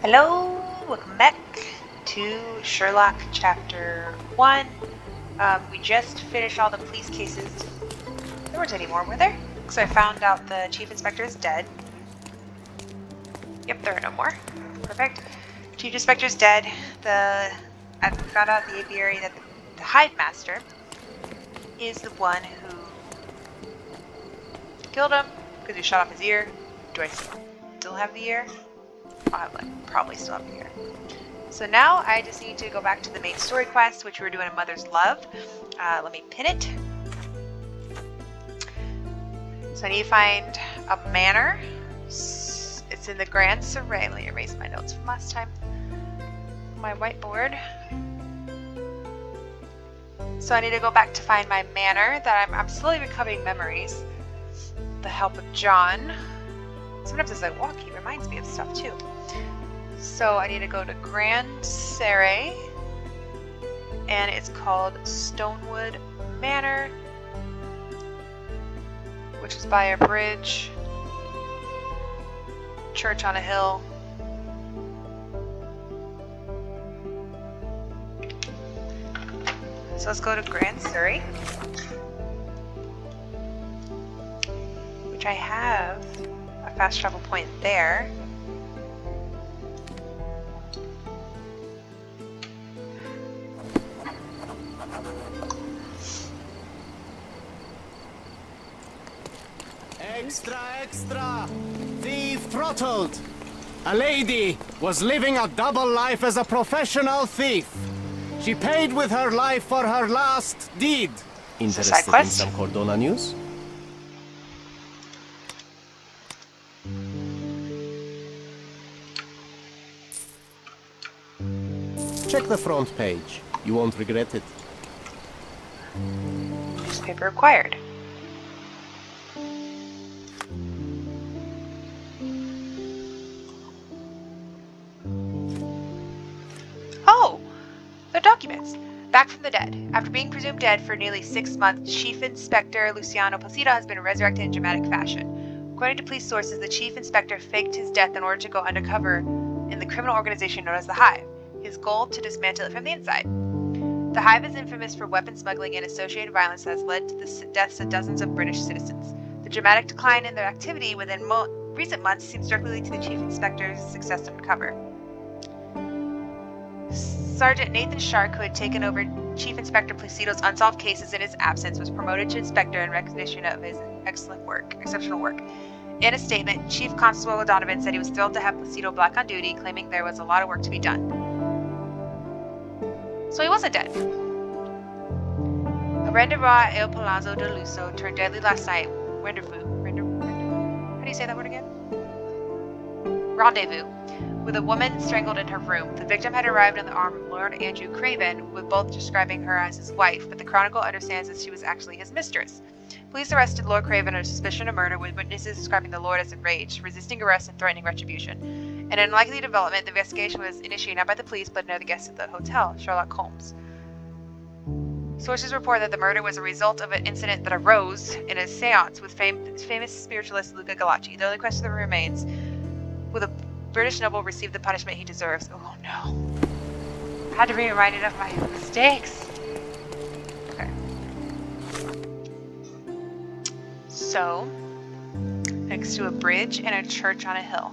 Hello, welcome back to Sherlock Chapter 1. We just finished all the police cases. There weren't any more, were there? Because I found out the chief inspector is dead. Yep, there are no more. Perfect. Chief inspector's dead. I found out the apiary that the hive master is the one who killed him because he shot off his ear. Do I still have the ear? I'll probably still have the ear. So now I just need to go back to the main story quest, which we were doing in Mother's Love. Let me pin it. So I need to find a manor. It's in the Grand Surrey. Let me erase my notes from last time. My whiteboard. So I need to go back to find my manor that I'm slowly recovering memories. The help of John. Sometimes as I walk, he reminds me of stuff too. So I need to go to Grand Surrey, and it's called Stonewood Manor, which is by a bridge, church on a hill. So let's go to Grand Surrey, which I have a fast travel point there. Extra, extra! Thief throttled! A lady was living a double life as a professional thief. She paid with her life for her last deed. Interested in some Cordona news? Check the front page. You won't regret it. Newspaper required. Oh! They're documents. Back from the dead. After being presumed dead for nearly 6 months, Chief Inspector Luciano Placido has been resurrected in dramatic fashion. According to police sources, the Chief Inspector faked his death in order to go undercover in the criminal organization known as the Hive. His goal, to dismantle it from the inside. The Hive is infamous for weapon smuggling and associated violence that has led to the deaths of dozens of British citizens. The dramatic decline in their activity within recent months seems directly linked to the Chief Inspector's success to uncover. Sergeant Nathan Shark, who had taken over Chief Inspector Placido's unsolved cases in his absence, was promoted to inspector in recognition of his exceptional work. In a statement, Chief Constable O'Donovan said he was thrilled to have Placido back on duty, claiming there was a lot of work to be done. So he wasn't dead. A rendezvous El Palazzo de Luso turned deadly last night. How do you say that word again? Rendezvous. With a woman strangled in her room. The victim had arrived on the arm of Lord Andrew Craven, with both describing her as his wife, but the Chronicle understands that she was actually his mistress. Police arrested Lord Craven under suspicion of murder, with witnesses describing the Lord as enraged, resisting arrest and threatening retribution. In an unlikely development, the investigation was initiated not by the police, but another guest at the hotel, Sherlock Holmes. Sources report that the murder was a result of an incident that arose in a seance with famous spiritualist Luca Galacci. The only question that remains, will the British noble receive the punishment he deserves? Oh no. I had to be reminded of my mistakes. Okay. So, next to a bridge and a church on a hill.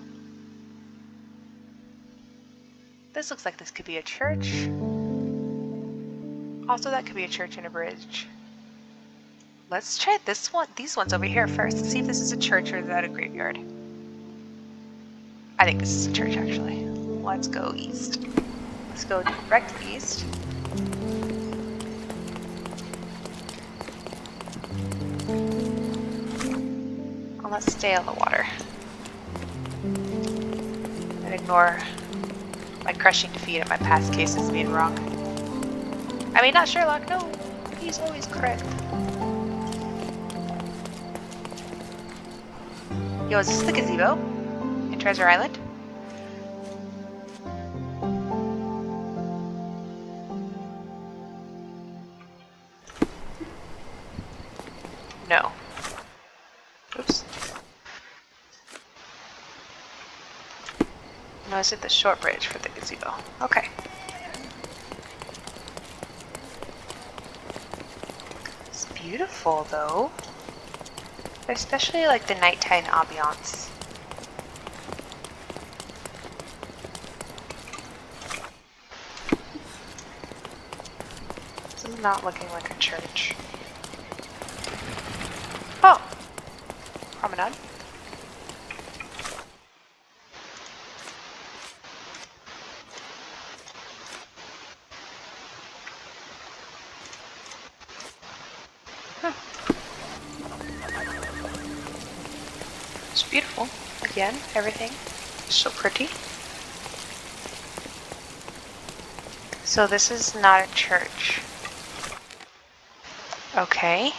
This looks like this could be a church. Also, that could be a church and a bridge. Let's try these ones over here first. Let's see if this is a church or is that a graveyard. I think this is a church, actually. Let's go east. Let's go direct east. And let's stay on the water. And ignore my crushing defeat at my past cases being wrong. I mean, not Sherlock, no. He's always correct. Yo, is this the gazebo? Treasure Island? No. Oops. No, I said the short bridge for the gazebo. Okay. It's beautiful though. Especially like the nighttime ambiance. This is not looking like a church. Oh! Promenade. It's beautiful. Again, everything is so pretty. So this is not a church. Okay.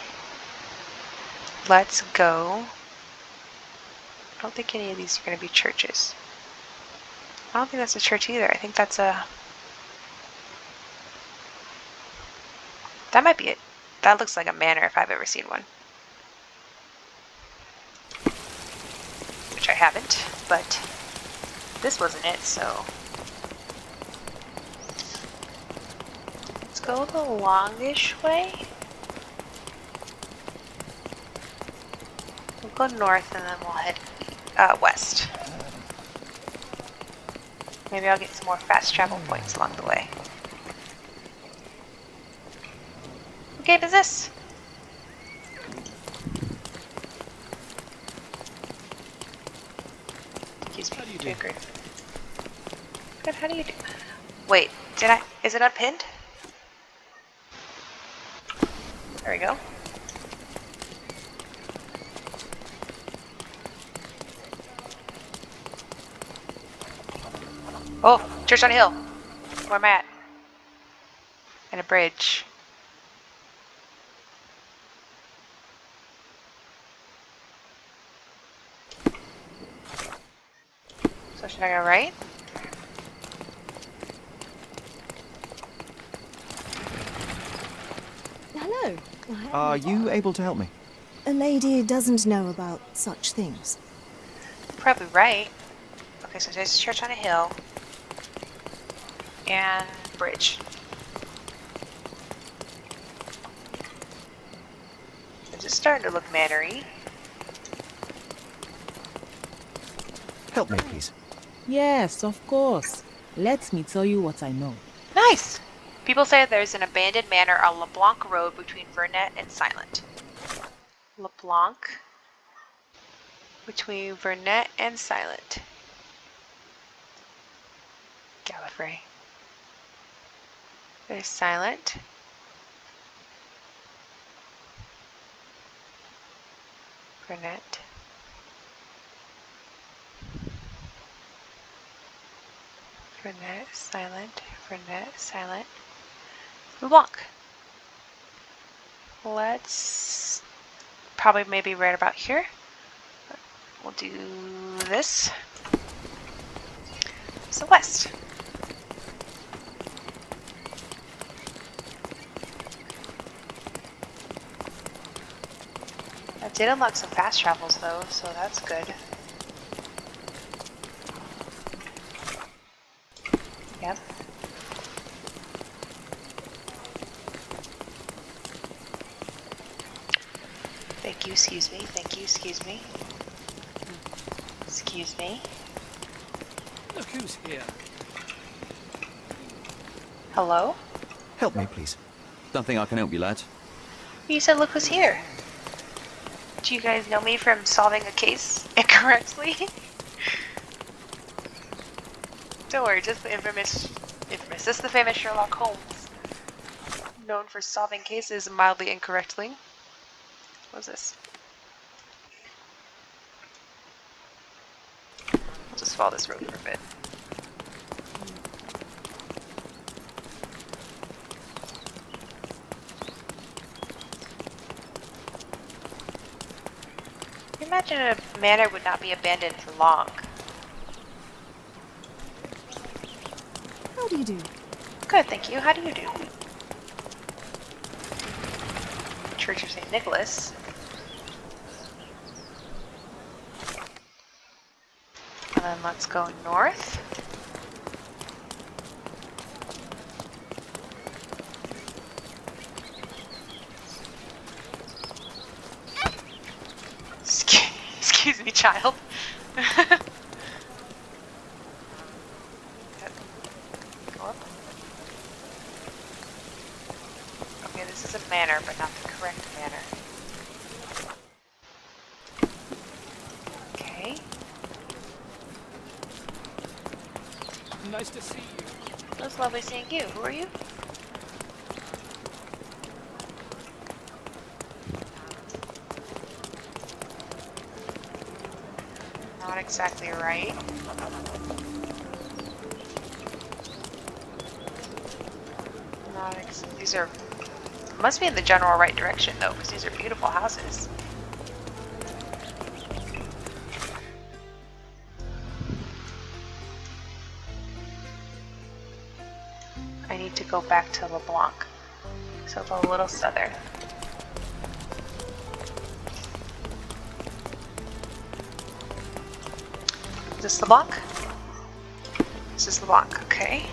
Let's go. I don't think any of these are going to be churches. I don't think that's a church either. I think that's a... That might be it. That looks like a manor if I've ever seen one. Which I haven't, but this wasn't it, so... Let's go the longish way. We'll go north and then we'll head west. Maybe I'll get some more fast travel points along the way. What game is this? Excuse me. How do you do? Great. Good, how do you do? Wait, is it unpinned? There we go. Oh, church on a hill. Where am I at? And a bridge. So should I go right? Hello. Are you able to help me? A lady doesn't know about such things. Probably right. Okay, so there's a church on a hill. And bridge. This is starting to look manor-y. Help me, please. Yes, of course. Let me tell you what I know. Nice! People say there's an abandoned manor on LeBlanc Road between Vernet and Silent. LeBlanc? Between Vernet and Silent. Gallifrey. There's Silent. Vernet. Vernet, Silent, Vernet, Silent. LeBlanc. Let's probably maybe right about here. We'll do this. So west. I did unlock some fast travels though, so that's good. Yep. Thank you, excuse me, thank you, excuse me. Excuse me. Look who's here. Hello? Help me, please. Don't think I can help you, lads. You said look who's here. Do you guys know me from solving a case incorrectly? Don't worry, just the infamous, just the famous Sherlock Holmes. Known for solving cases mildly incorrectly. What's this? I'll just follow this road for a bit. Imagine a manor would not be abandoned for long. How do you do? Good, thank you. How do you do? Church of St. Nicholas. And then let's go north. Excuse me, child. Go up. Okay, this is a manor, but not the correct manor. Okay. Nice to see you. It was lovely seeing you. Who are you? Not exactly right. These are must be in the general right direction though, because these are beautiful houses. I need to go back to LeBlanc, so go a little southern. Is this LeBlanc? This is LeBlanc, okay.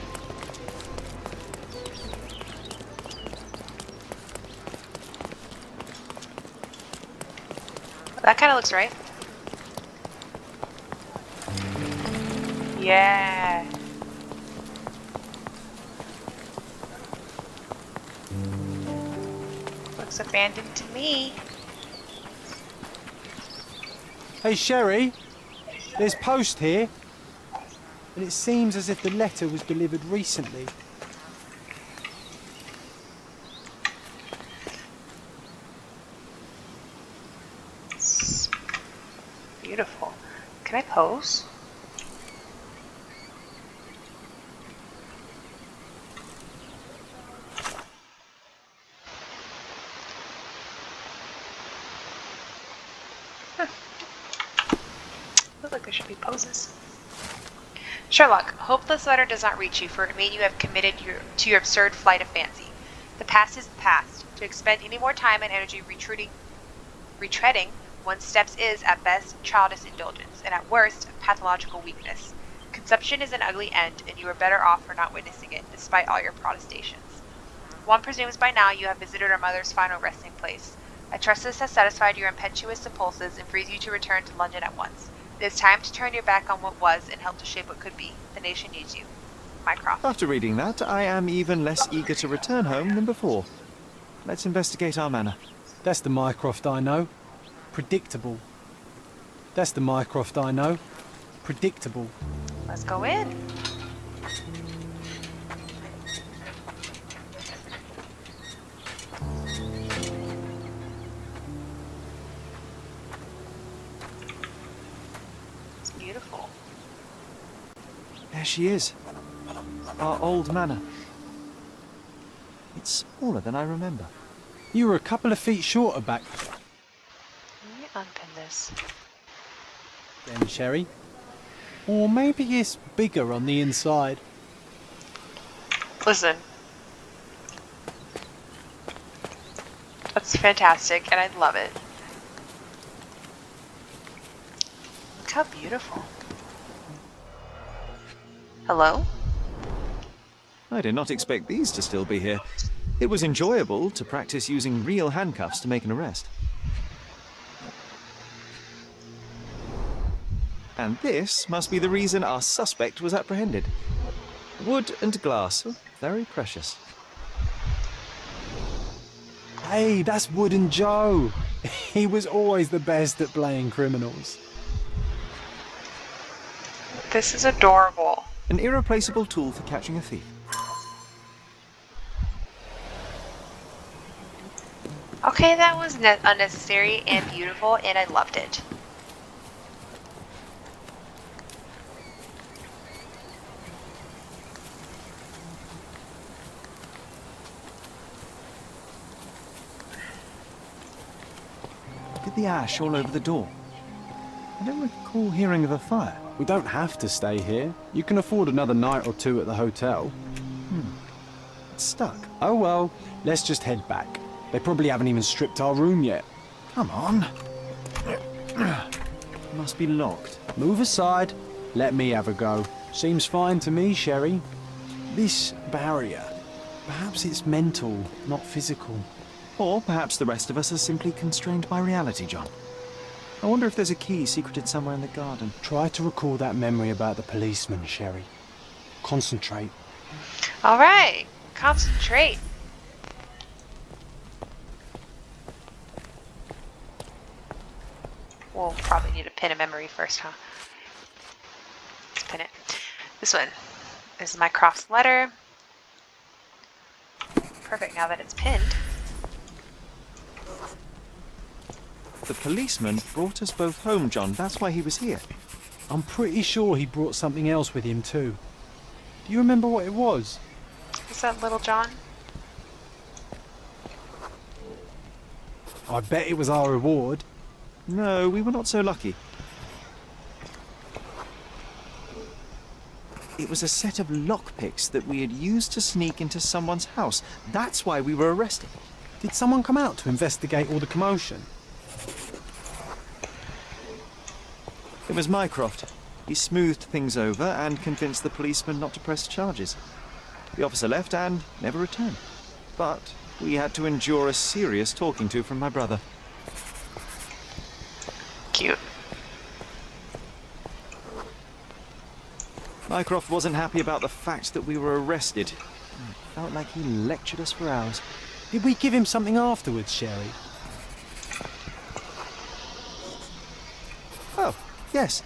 That kind of looks right. Yeah. Looks abandoned to me. Hey, Sherry. There's post here. And it seems as if the letter was delivered recently. It's beautiful. Can I pose? Look like there should be poses. Sherlock, hope this letter does not reach you, for it may you have committed to your absurd flight of fancy. The past is the past. To expend any more time and energy retreading one's steps is, at best, childish indulgence, and at worst, pathological weakness. Conception is an ugly end, and you are better off for not witnessing it, despite all your protestations. One presumes by now you have visited our mother's final resting place. I trust this has satisfied your impetuous impulses and frees you to return to London at once. It is time to turn your back on what was and help to shape what could be. The nation needs you. Mycroft. After reading that, I am even less eager to return home than before. Let's investigate our manor. That's the Mycroft I know. Predictable. That's the Mycroft I know. Predictable. Let's go in. It's beautiful. There she is. Our old manor. It's smaller than I remember. You were a couple of feet shorter back Let me unpin this. then, Sherry. Or maybe it's bigger on the inside. Listen. That's fantastic, and I love it. Look how beautiful. Hello? I did not expect these to still be here. It was enjoyable to practice using real handcuffs to make an arrest. And this must be the reason our suspect was apprehended. Wood and glass, very precious. Hey, that's Wooden Joe. He was always the best at playing criminals. This is adorable. An irreplaceable tool for catching a thief. Okay, that was unnecessary and beautiful, and I loved it. Look at the ash all over the door. I don't recall hearing of a fire. We don't have to stay here. You can afford another night or two at the hotel. It's stuck. Oh well, let's just head back. They probably haven't even stripped our room yet. Come on. Must be locked. Move aside. Let me have a go. Seems fine to me, Sherry. This barrier, perhaps it's mental, not physical. Or perhaps the rest of us are simply constrained by reality, John. I wonder if there's a key secreted somewhere in the garden. Try to recall that memory about the policeman, Sherry. Concentrate. All right, concentrate. We'll probably need to pin a memory first, huh? Let's pin it. This one. This is Mycroft's letter. Perfect, now that it's pinned. The policeman brought us both home, John. That's why he was here. I'm pretty sure he brought something else with him too. Do you remember what it was? Is that Little John? I bet it was our reward. No, we were not so lucky. It was a set of lockpicks that we had used to sneak into someone's house. That's why we were arrested. Did someone come out to investigate all the commotion? It was Mycroft. He smoothed things over and convinced the policeman not to press charges. The officer left and never returned. But we had to endure a serious talking to from my brother. Cute. Mycroft wasn't happy about the fact that we were arrested. It felt like he lectured us for hours. Did we give him something afterwards, Sherry? Oh, yes.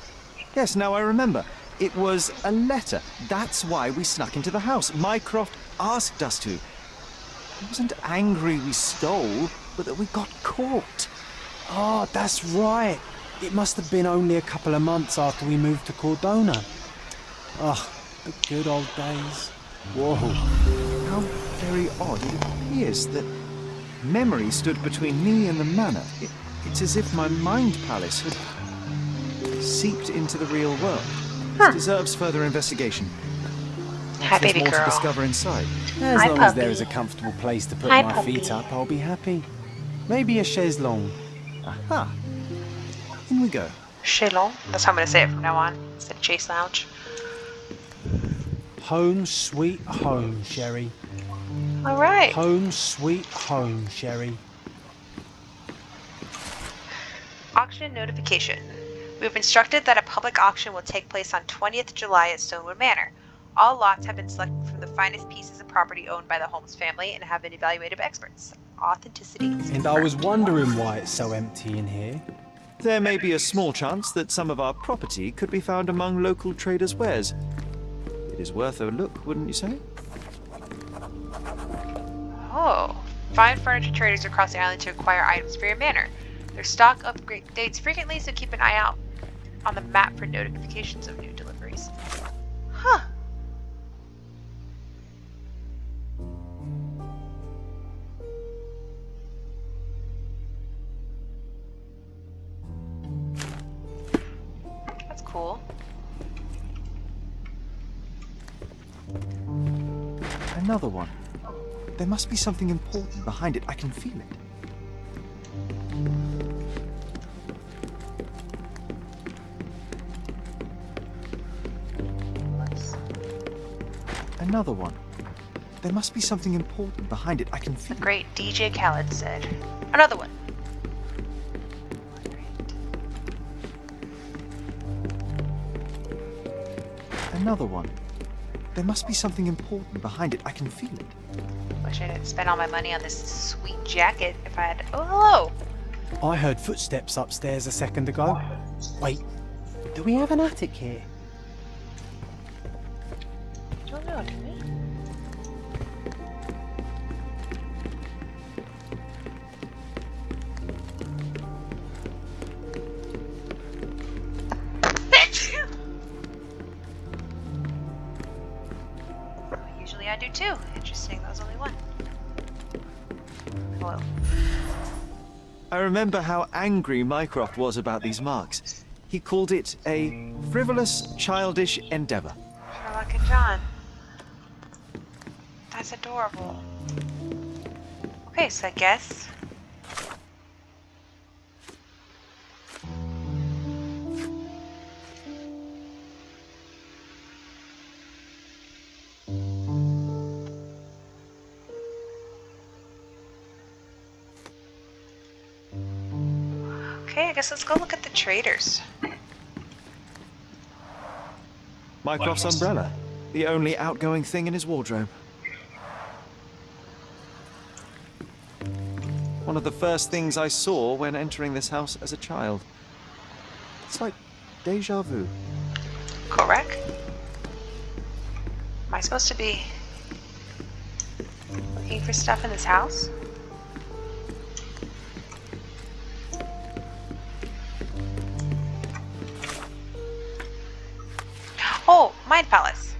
Yes, now I remember. It was a letter. That's why we snuck into the house. Mycroft asked us to. He wasn't angry we stole, but that we got caught. Oh, that's right. It must have been only a couple of months after we moved to Cordona. Oh, the good old days. Whoa. How very odd it appears that memory stood between me and the manor. It's as if my mind palace had seeped into the real world. This deserves further investigation. Hi, There's baby more to girl. discover inside. As Hi, long as there puppy. is a comfortable place to put Hi, my feet puppy. up, I'll be happy. Maybe a chaise longue. Aha! In we go. Shalom. That's how I'm going to say it from now on. Instead of Chase Lounge. Home sweet home, Sherry. All right. Home sweet home, Sherry. Auction notification. We've instructed that a public auction will take place on 20th July at Stonewood Manor. All lots have been selected from the finest pieces of property owned by the Holmes family and have been evaluated by experts. Authenticity is And I was confirmed. wondering why it's so empty in here. There may be a small chance that some of our property could be found among local traders' wares. It is worth a look, wouldn't you say? Oh. Find furniture traders across the island to acquire items for your manor. Their stock updates frequently, so keep an eye out on the map for notifications of new deliveries. Huh. That's cool. Another one. There must be something important behind it. I can feel it. Another one. There must be something important behind it. I can feel it. Great DJ Khaled said. Another one. Another one. There must be something important behind it. I can feel it. Wish I didn't spend all my money on this sweet jacket if I had. Oh, hello. I heard footsteps upstairs a second ago. Wait, do we have an attic here? Don't know, do we? Usually I do too. Interesting, that was only one. Hello. I remember how angry Mycroft was about these marks. He called it a frivolous, childish endeavor. Sherlock and John. That's adorable. Okay, so I guess. Okay, I guess let's go look at the traders. Mycroft's umbrella, the only outgoing thing in his wardrobe. One of the first things I saw when entering this house as a child. It's like deja vu. Correct. Am I supposed to be looking for stuff in this house? Oh, Mind Palace.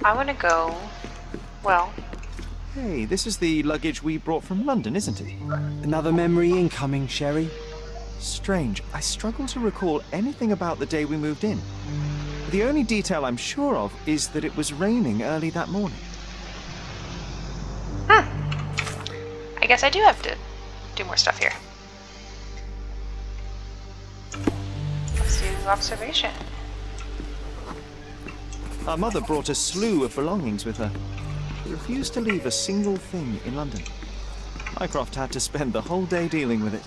I want to go, well, Hey, this is the luggage we brought from London, isn't it? Another memory incoming, Sherry. Strange, I struggle to recall anything about the day we moved in. The only detail I'm sure of is that it was raining early that morning. I guess I do have to do more stuff here. Let's do observation. Our mother brought a slew of belongings with her. She refused to leave a single thing in London. Mycroft had to spend the whole day dealing with it.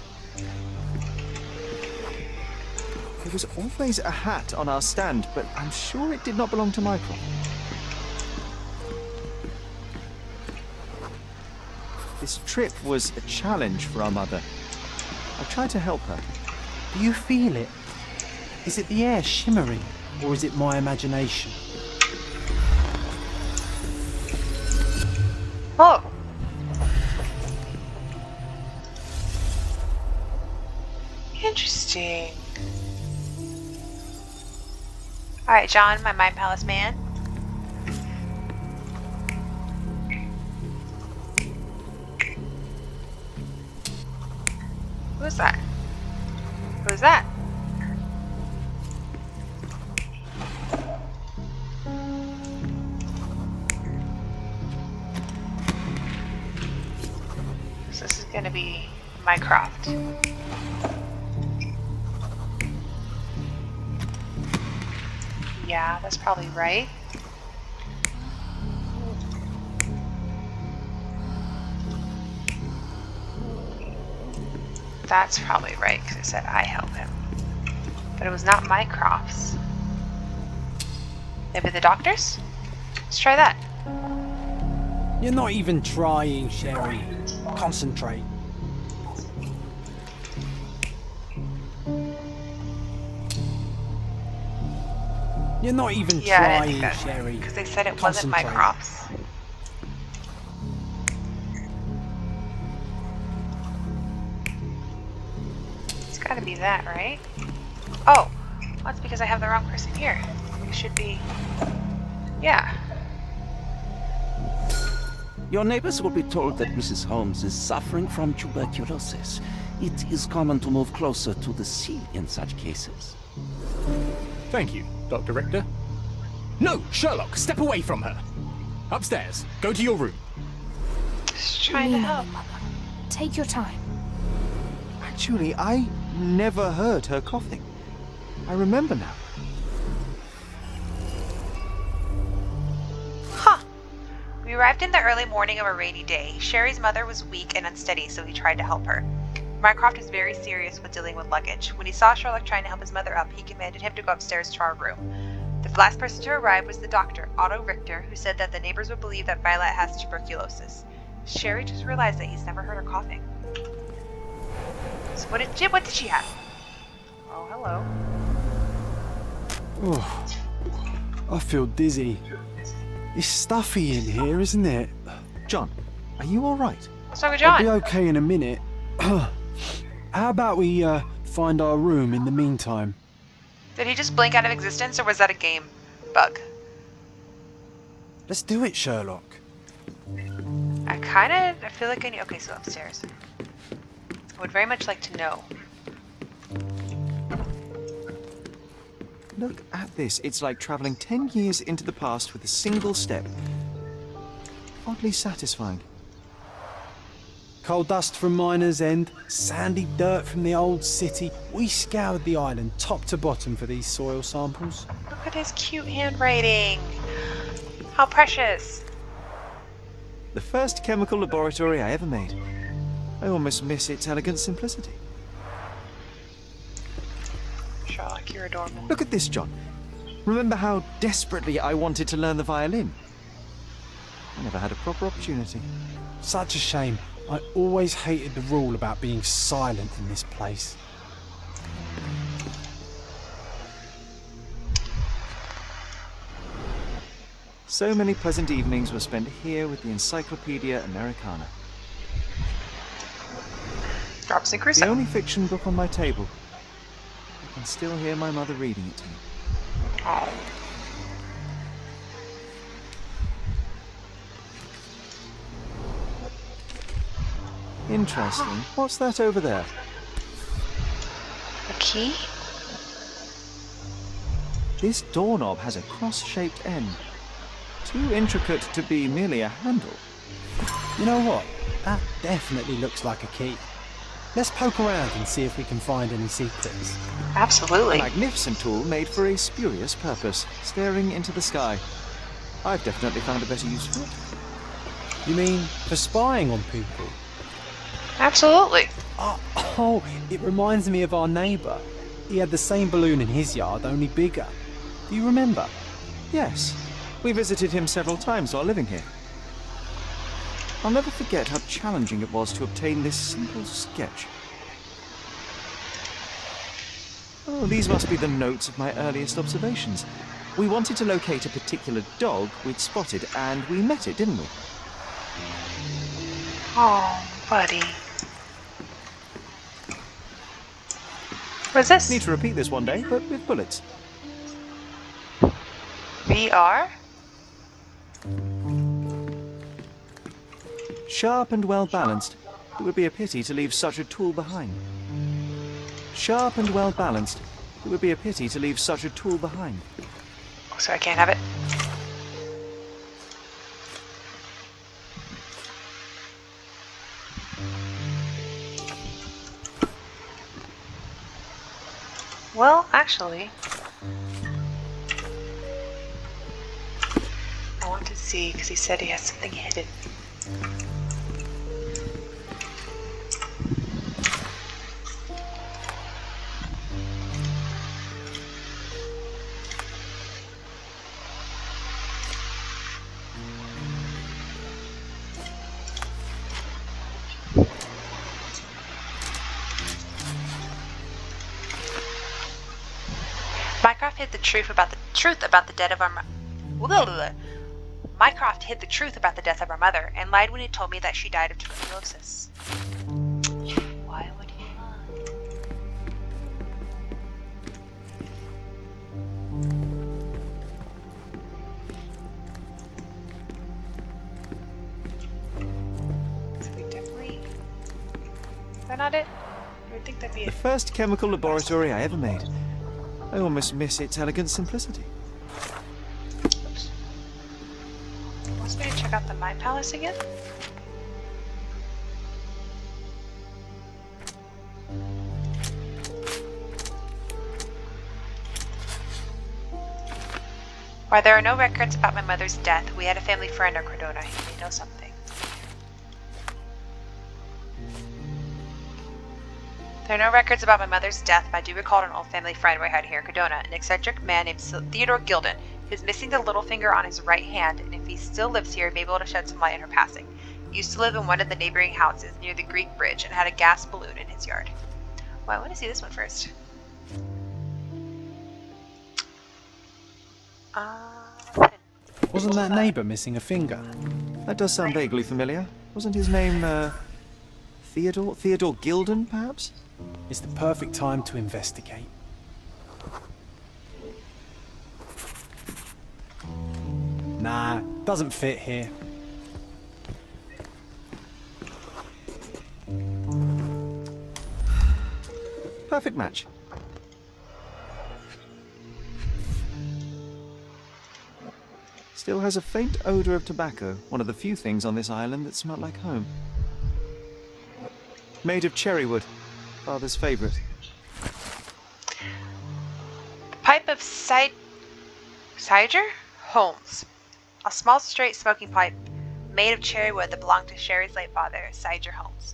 There was always a hat on our stand, but I'm sure it did not belong to Mycroft. This trip was a challenge for our mother. I tried to help her. Do you feel it? Is it the air shimmering, or is it my imagination? Oh! Interesting. Alright, John, my Mind Palace man. Who's that? Who's that? So this is gonna be Mycroft. Yeah, that's probably right. That's probably right, because it said I help him. But it was not Mycroft's. Maybe the doctor's? Let's try that. You're not even trying, Sherry. Concentrate. You're not even Yeah, I didn't trying, think that, Sherry. because they said it wasn't Concentrate. Mycroft's. It's gotta be that, right? Oh, that's because I have the wrong person here. It should be... Yeah. Your neighbors will be told that Mrs. Holmes is suffering from tuberculosis. It is common to move closer to the sea in such cases. Thank you, Dr. Richter. No, Sherlock, step away from her. Upstairs. Go to your room. Just trying to help. Take your time. Actually, I never heard her coughing. I remember now. Huh. We arrived in the early morning of a rainy day. Sherry's mother was weak and unsteady, so he tried to help her. Mycroft was very serious with dealing with luggage. When he saw Sherlock trying to help his mother up, he commanded him to go upstairs to our room. The last person to arrive was the doctor, Otto Richter, who said that the neighbors would believe that Violet has tuberculosis. Sherry just realized that he's never heard her coughing. So what did she have? Oh, hello. Oh, I feel dizzy. It's stuffy in here, isn't it? John, are you all right? What's wrong with I'll be John? okay in a minute. How about we find our room in the meantime? Did he just blink out of existence, or was that a game bug? Let's do it, Sherlock. I feel like I need... Okay, so upstairs. I would very much like to know. Look at this. It's like traveling 10 years into the past with a single step. Oddly satisfying. Coal dust from Miner's End, sandy dirt from the old city. We scoured the island top to bottom for these soil samples. Look at his cute handwriting. How precious. The first chemical laboratory I ever made. I almost miss its elegant simplicity. Sherlock, you're adorable. Look at this, John. Remember how desperately I wanted to learn the violin? I never had a proper opportunity. Such a shame. I always hated the rule about being silent in this place. So many pleasant evenings were spent here with the Encyclopedia Americana. Robinson The Crusoe. only fiction book on my table. I can still hear my mother reading it to me. Oh. Interesting. What's that over there? A key? This doorknob has a cross-shaped end. Too intricate to be merely a handle. You know what? That definitely looks like a key. Let's poke around and see if we can find any secrets. A Absolutely. magnificent tool made for a spurious purpose, staring into the sky. I've definitely found a better use for it. You mean for spying on people? Absolutely. Oh, it reminds me of our neighbour. He had the same balloon in his yard, only bigger. Do you remember? Yes, we visited him several times while living here. I'll never forget how challenging it was to obtain this simple sketch. Oh, these must be the notes of my earliest observations. We wanted to locate a particular dog we'd spotted, and we met it, didn't we? Oh, buddy. What's this? Need to repeat this one day, but with bullets. VR? Sharp and well balanced. It would be a pity to leave such a tool behind. Sharp and well balanced. It would be a pity to leave such a tool behind. Oh, so I can't have it. Well, actually, I want to see because he said he has something hidden. Mycroft hid the truth about the death of our Mycroft hid the truth about the death of our mother and lied when he told me that she died of tuberculosis. Why would he lie? So we definitely. Is that not it? I would think that'd be The it. first chemical laboratory I ever made. I almost miss its elegant simplicity. Oops. Wants me to check out the Mind Palace again? While there are no records about my mother's death, we had a family friend on Cordona. He may know something. There are no records about my mother's death, but I do recall an old family friend we had here in Cordona, an eccentric man named Theodore Gilden, who's missing the little finger on his right hand, and if he still lives here, he may be able to shed some light on her passing. He used to live in one of the neighboring houses near the Greek bridge and had a gas balloon in his yard. Well, I want to see this one first. Wasn't that neighbour missing a finger? That does sound vaguely familiar. Wasn't his name, Theodore? Theodore Gilden, perhaps? It's the perfect time to investigate. Nah, doesn't fit here. Perfect match. Still has a faint odour of tobacco, one of the few things on this island that smell like home. Made of cherry wood. Father's favourite. The pipe of Cider? Holmes. A small straight smoking pipe made of cherry wood that belonged to Sherry's late father, Cider Holmes.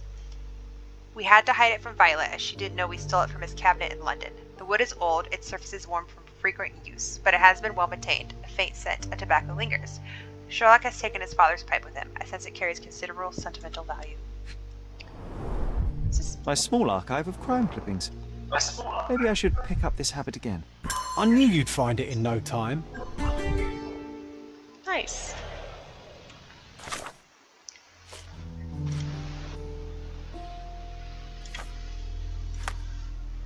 We had to hide it from Violet, as she didn't know we stole it from his cabinet in London. The wood is old, its surface is worn from frequent use, but it has been well maintained. A faint scent of tobacco lingers. Sherlock has taken his father's pipe with him. I sense it carries considerable sentimental value. My small archive of crime clippings. Maybe I should pick up this habit again. I knew you'd find it in no time. Nice.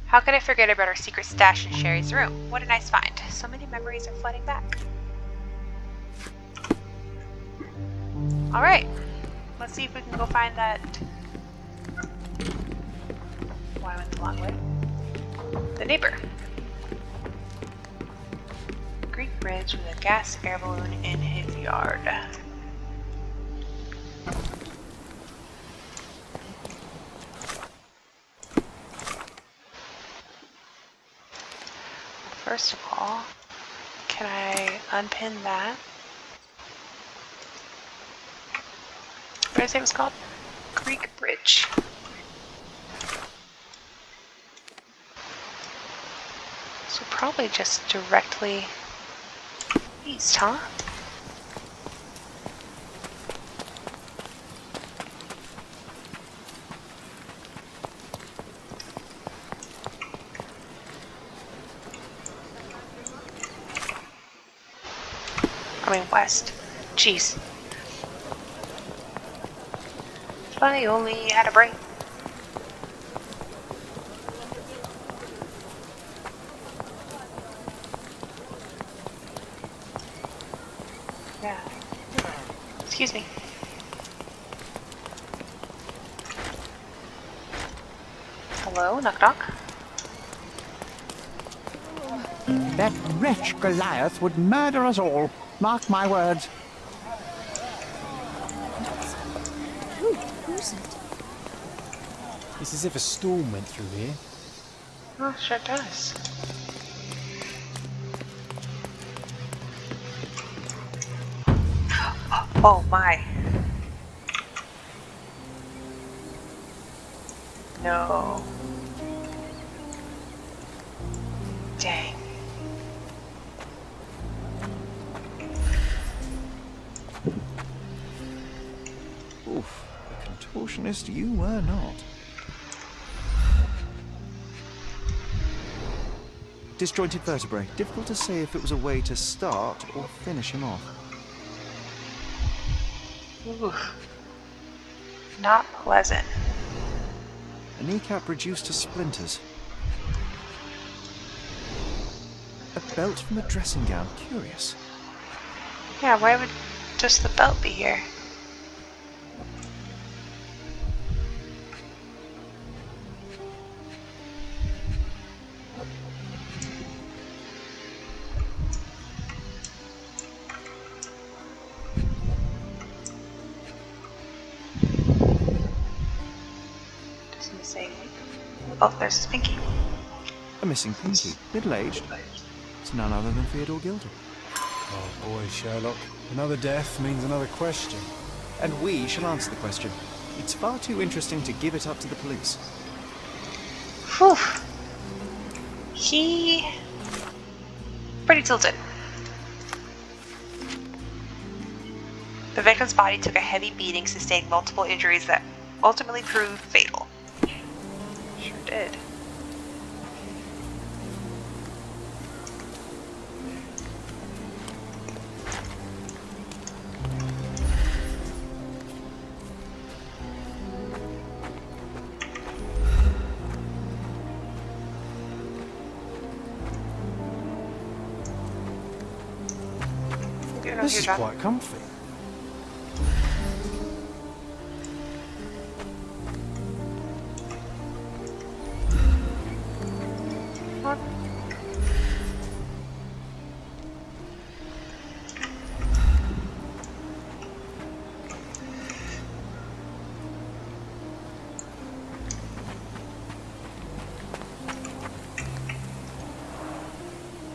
How could I forget about our secret stash in Sherry's room? What a nice find. So many memories are flooding back. Alright. Let's see if we can go find that... Why I went the long way? The neighbor. Greek bridge with a gas air balloon in his yard. First of all, can I unpin that? What did I say it was called? Greek bridge. So probably just directly east, huh? I mean west. Jeez. If I only had a brain. Yeah. Excuse me. Hello, knock knock. That wretch Goliath would murder us all. Mark my words. Who's it? It's as if a storm went through here. Oh, sure does. Oh my. No. Dang. Oof, a contortionist you were not. Disjointed vertebrae. Difficult to say if it was a way to start or finish him off. Oof. Not pleasant. A kneecap reduced to splinters. A belt from a dressing gown. Curious. Yeah, why would just the belt be here? Doesn't it say? Oh, there's his pinky. A missing pinky. Middle-aged. It's none other than Theodore Gilder. Oh boy, Sherlock. Another death means another question. And we shall answer the question. It's far too interesting to give it up to the police. Whew. He... pretty tilted. The victim's body took a heavy beating, sustained multiple injuries that ultimately proved fatal. Sure did. This is quite comfy. What?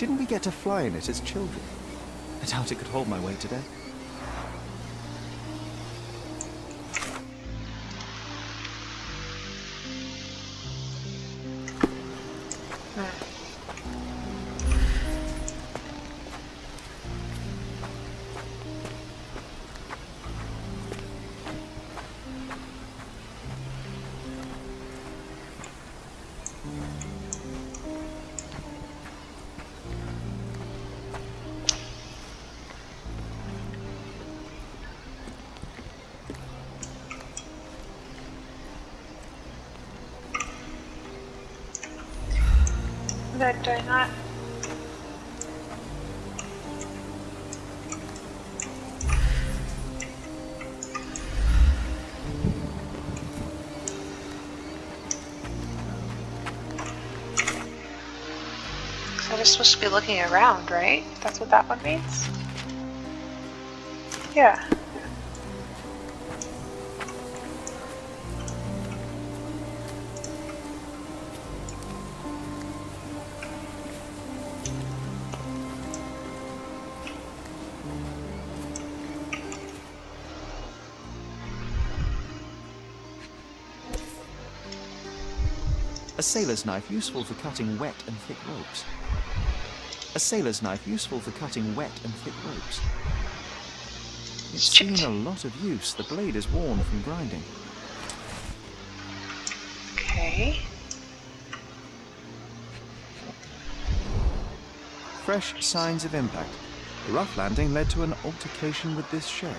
Didn't we get to fly in it as children? I doubt it could hold my weight today. They're doing that. So they're supposed to be looking around, right? That's what that one means? Yeah. A sailor's knife useful for cutting wet and thick ropes. A sailor's knife useful for cutting wet and thick ropes. It's seen a lot of use. The blade is worn from grinding. Okay. Fresh signs of impact. The rough landing led to an altercation with this shed.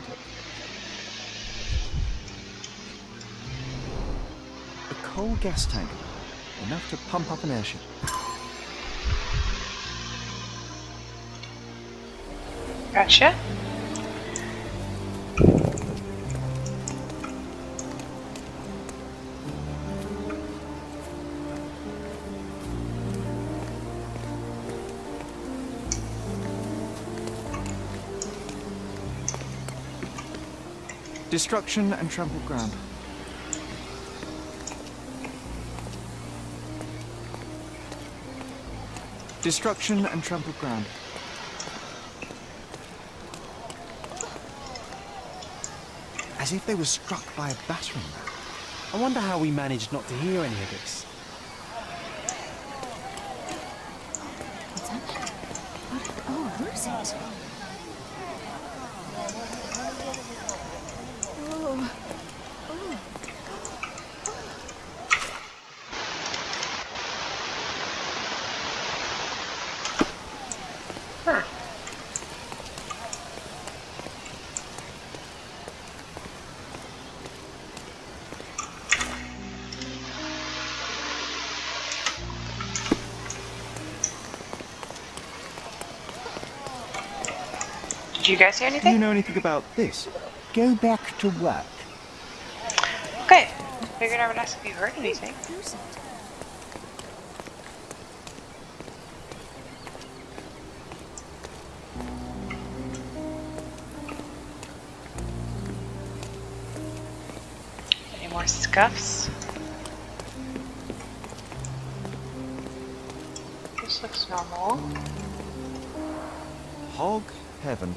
A coal gas tank. Enough to pump up an airship. Gotcha. Destruction and trampled ground. Destruction and trampled ground. As if they were struck by a battering ram. I wonder how we managed not to hear any of this. What's happening? Oh, where is it? Oh. Huh. Did you guys hear Do you anything? know anything about this? Go back to work. Okay. Figured I would ask if you heard anything. Who's it? Any more scuffs? This looks normal. Hog heaven.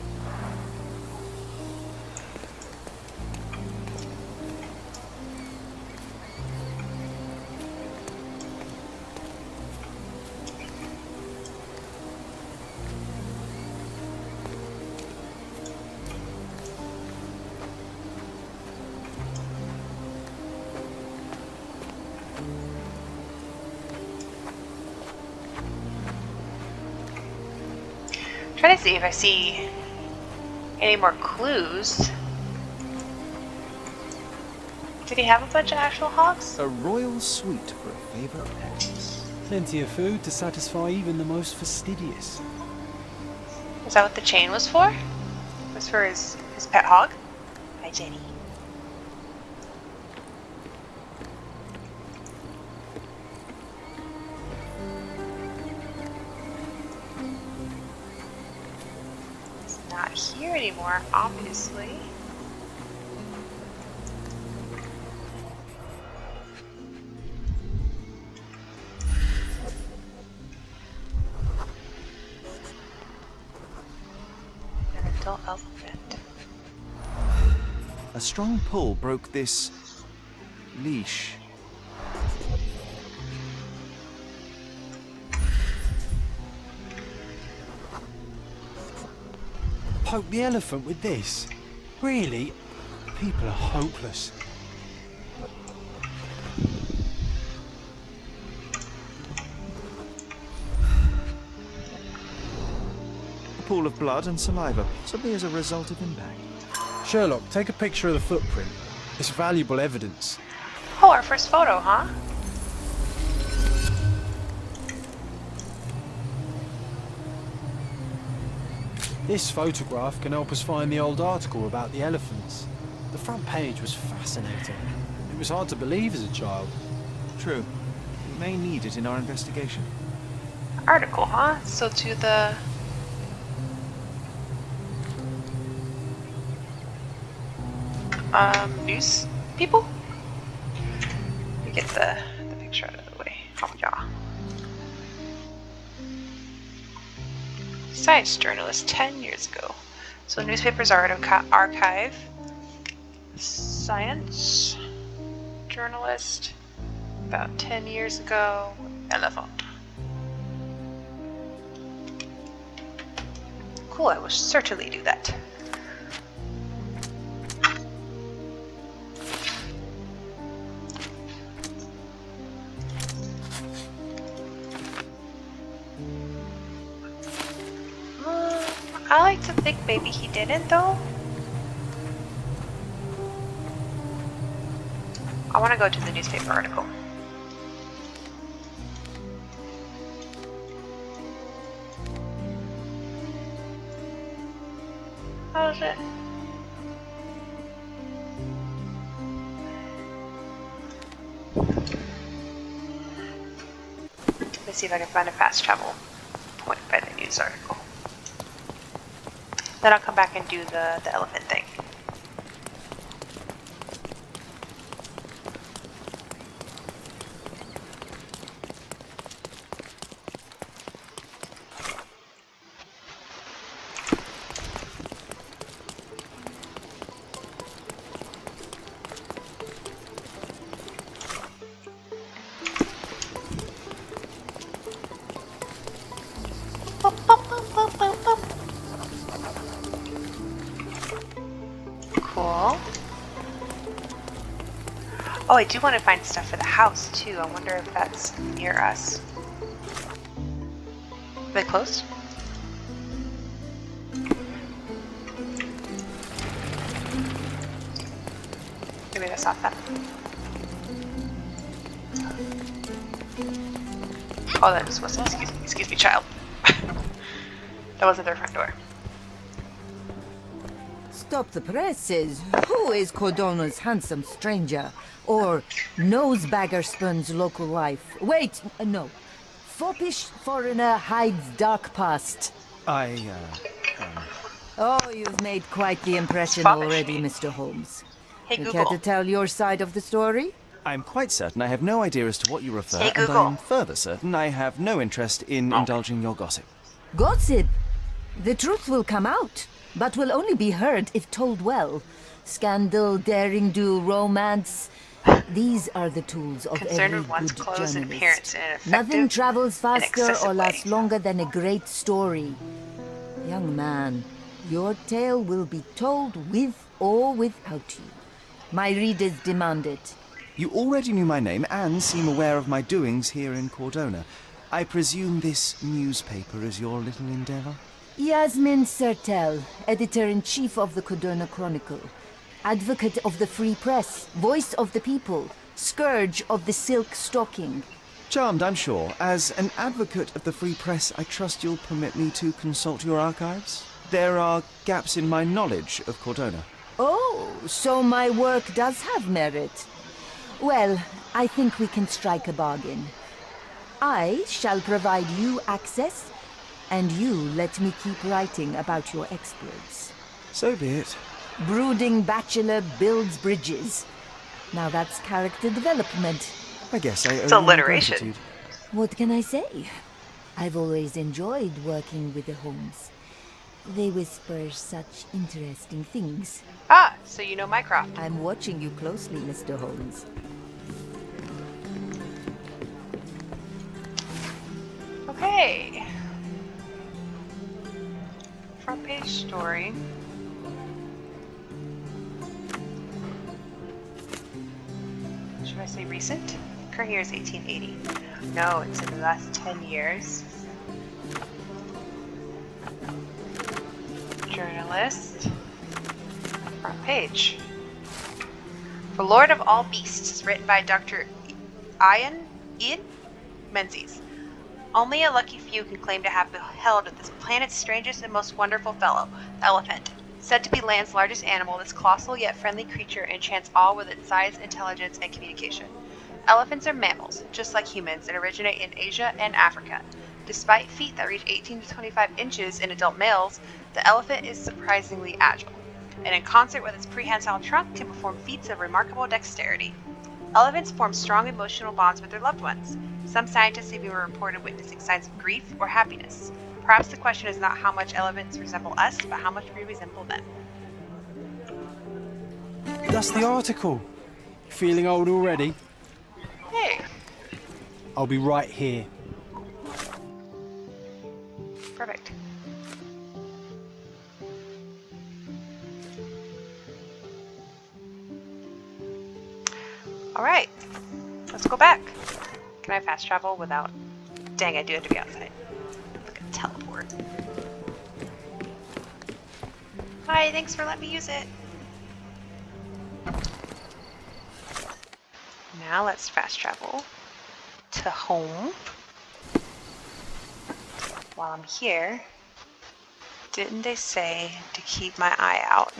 Trying to see if I see any more clues. Did he have a bunch of actual hogs? A royal suite for a favorite pet. Plenty of food to satisfy even the most fastidious. Is that what the chain was for? It was for his pet hog? Hi, Jenny. It's not here anymore, obviously. little elephant. A strong pull broke this leash. Poke the elephant with this? Really? People are hopeless. A pool of blood and saliva, possibly as a result of impact. Sherlock, take a picture of the footprint. It's valuable evidence. Oh, our first photo, huh? This photograph can help us find the old article about the elephants. The front page was fascinating. It was hard to believe as a child. True. We may need it in our investigation. Article, huh? So to the... news people? Let me get the picture out of the way. Oh, yeah. Science journalist 10 years ago. So newspapers are an archive. Science journalist about 10 years ago. Elephant. Cool, I will certainly do that. I like to think maybe he didn't, though. I want to go to the newspaper article. How is it? Let's see if I can find a fast travel point by the news article. Then I'll come back and do the elephant thing. Cool. Oh, I do want to find stuff for the house too. I wonder if that's near us. Are they closed? Maybe that's not that. Oh, that just wasn't. Excuse me, child. That wasn't their front door. Stop the presses. Who is Cordona's handsome stranger? Or Nosebagger Spun's local wife? Wait, no. Foppish foreigner hides dark past. Oh, you've made quite the impression Foppish. already, Mr. Holmes. Hey, You Google. care to tell your side of the story? I'm quite certain I have no idea as to what you refer, Hey, and Google. I'm further certain I have no interest in indulging your gossip. Gossip. The truth will come out, but will only be heard if told well. Scandal, daring-do, romance. These are the tools of Concerned every with one's good clothes and journalist. appearance in an effective Nothing travels and faster excessive or way. lasts longer than a great story. Young man, your tale will be told with or without you. My readers demand it. You already knew my name and seem aware of my doings here in Cordona. I presume this newspaper is your little endeavor? Yasmin Sertel, editor-in-chief of the Cordona Chronicle. Advocate of the free press, voice of the people, scourge of the silk stocking. Charmed, I'm sure. As an advocate of the free press, I trust you'll permit me to consult your archives? There are gaps in my knowledge of Cordona. Oh, so my work does have merit. Well, I think we can strike a bargain. I shall provide you access, and you let me keep writing about your exploits. So be it. Brooding bachelor builds bridges. Now that's character development. I guess I owe It's you my alliteration. They whisper such interesting things. Ah, so you know Mycroft. I'm watching you closely, Mr. Holmes. Okay. Front page story. Should I say recent? Current year is 1880. No, it's in the last 10 years. Journalist. Front page. The Lord of All Beasts is written by Dr. Ian Menzies. Only a lucky few can claim to have beheld this planet's strangest and most wonderful fellow, the elephant. Said to be land's largest animal, this colossal yet friendly creature enchants all with its size, intelligence, and communication. Elephants are mammals, just like humans, and originate in Asia and Africa. Despite feet that reach 18 to 25 inches in adult males, the elephant is surprisingly agile, and in concert with its prehensile trunk can perform feats of remarkable dexterity. Elephants form strong emotional bonds with their loved ones. Some scientists have even reported witnessing signs of grief or happiness. Perhaps the question is not how much elephants resemble us, but how much we resemble them. That's the article. Feeling old already? Hey, I'll be right here. perfect. Alright, let's go back. Can I fast travel without... Dang, I do have to be outside. Like a teleport. Hi, thanks for letting me use it. Now let's fast travel to home. While I'm here, didn't they say to keep my eye out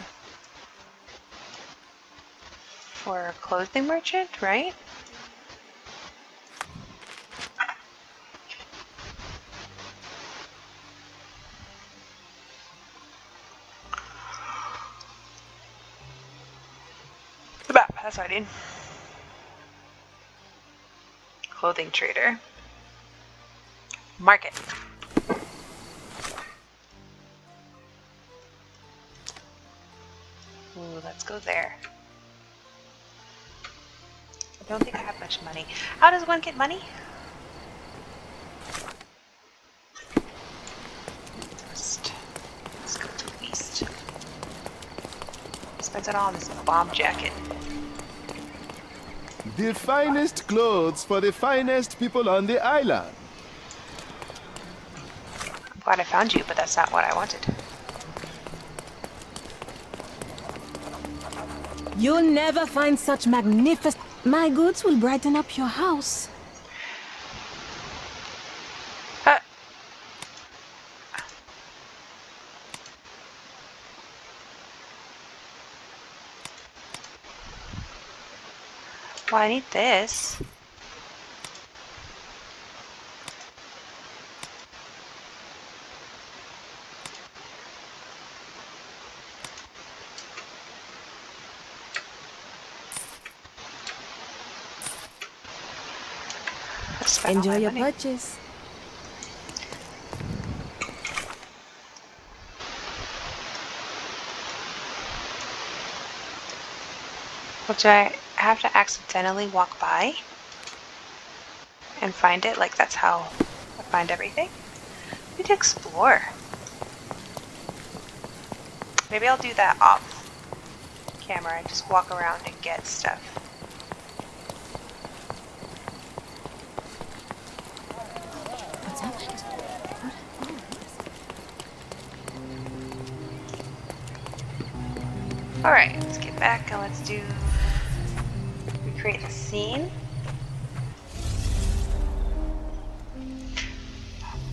for a clothing merchant, right? The map, that's what I need. Clothing trader. Market. Ooh, let's go there. I don't think I have much money. How does one get money? West. Let's go to the east. Spends it all on this bomb jacket. The finest clothes for the finest people on the island. I'm glad I found you, but that's not what I wanted. You'll never find such magnificent... My goods will brighten up your house. Well, I need this. Enjoy your purchase. Well, do I have to accidentally walk by and find it? Like, that's how I find everything? I need to explore. Maybe I'll do that off camera and just walk around and get stuff. What's happened? Alright, let's get back and let's do... recreate the scene.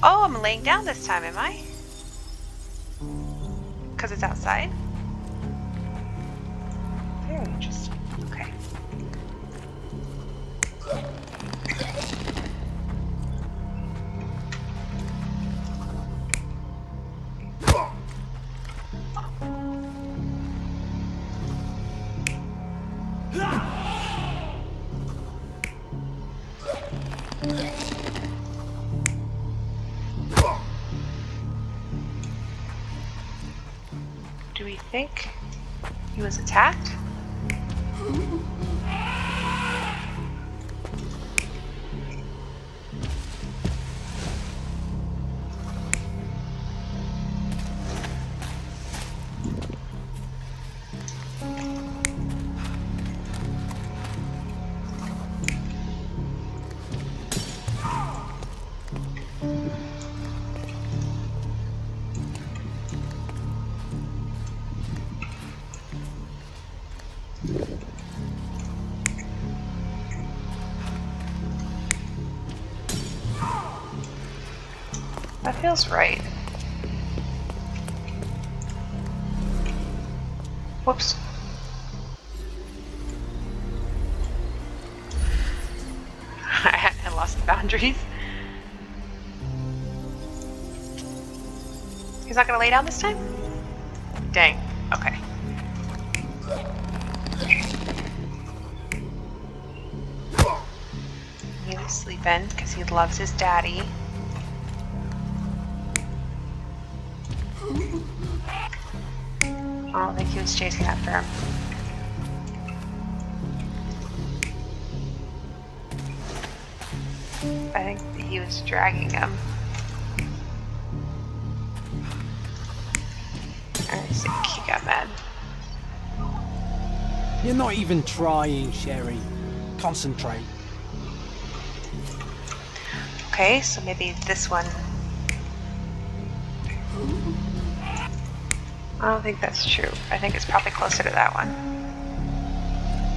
Oh, I'm laying down this time, am I? Because it's outside? Very interesting. Okay. Do we think he was attacked? That feels right. Whoops. I lost the boundaries. He's not gonna lay down this time? Dang. Okay. He was sleeping because he loves his daddy. I don't think he was chasing after him. I think he was dragging him. I think he got mad. You're not even trying, Sherry. Concentrate. Okay, so maybe this one. I don't think that's true. I think it's probably closer to that one.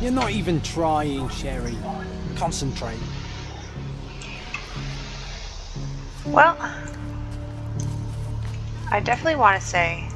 You're not even trying, Sherry. Concentrate. Well, I definitely want to say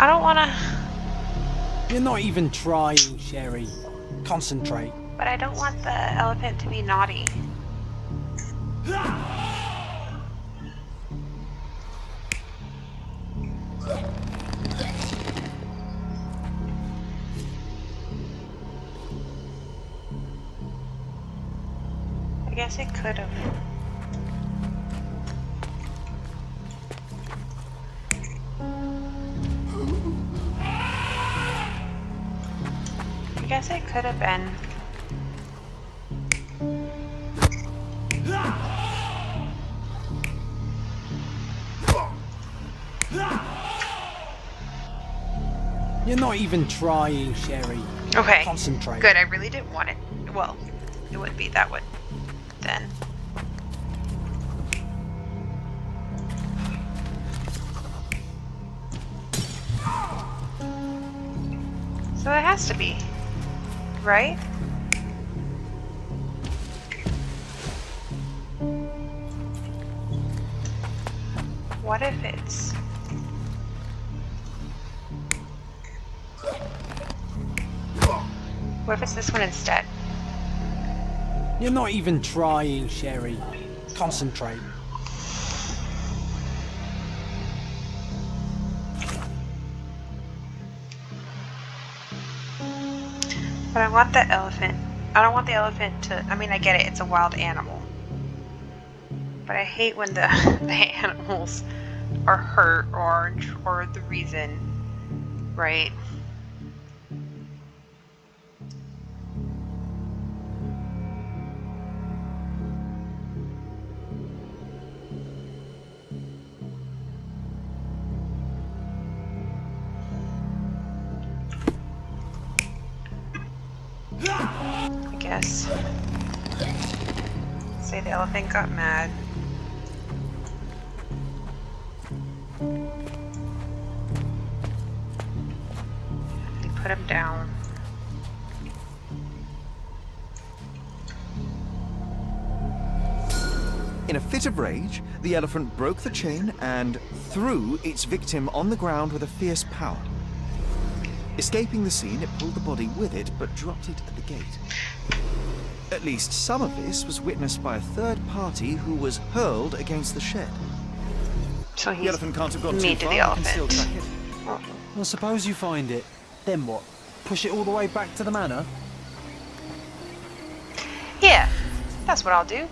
I don't want to, You're not even trying, Sherry. Concentrate. but I don't want the elephant to be naughty. I guess it could have. I guess it could have been. You're not even trying, Sherry. Okay. Concentrate. Good, I really didn't want it. Well, it would be that one then. So it has to be, right? What if it's... What if it's this one instead? You're not even trying, Sherry. Concentrate. But I want the elephant. I don't want the elephant to... I mean, I get it. It's a wild animal. But I hate when the animals are hurt or the reason, right? I guess. Say the elephant got mad. He put him down. In a fit of rage, the elephant broke the chain and threw its victim on the ground with a fierce power. Escaping the scene, it pulled the body with it, but dropped it at the gate. At least some of this was witnessed by a third party who was hurled against the shed. So The he's elephant can't have gone mean too to far. the We can still elephant. track it. Well, suppose you find it. Then what? Push it all the way back to the manor? Yeah, that's what I'll do.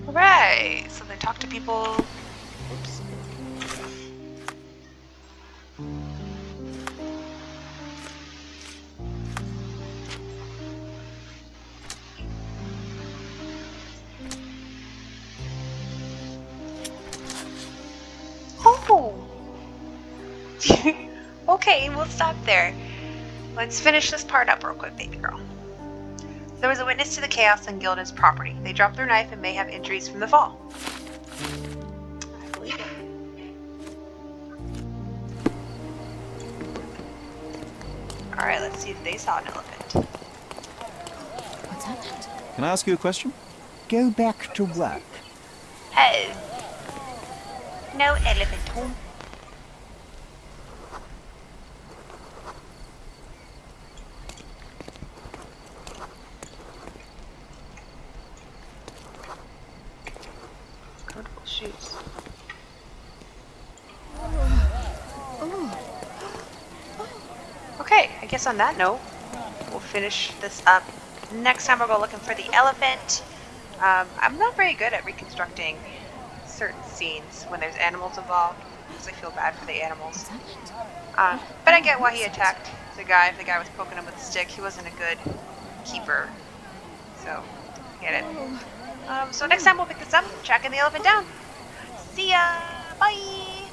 Right, so they talk to people. Oops. Oh! Okay, we'll stop there. Let's finish this part up real quick, baby girl. There was a witness to the chaos on Gildan's property. They dropped their knife and may have injuries from the fall. I believe it. Alright, let's see if they saw an elephant. What's happened? Can I ask you a question? Go back to work. Oh. No elephant home. Comfortable shoes. Okay, I guess on that note, we'll finish this up. Next time we'll go looking for the elephant. I'm not very good at reconstructing certain scenes when there's animals involved, because I feel bad for the animals. But I get why he attacked the guy. If the guy was poking him with a stick, he wasn't a good keeper. So, get it. So next time we'll pick this up, tracking the elephant down. See ya! Bye!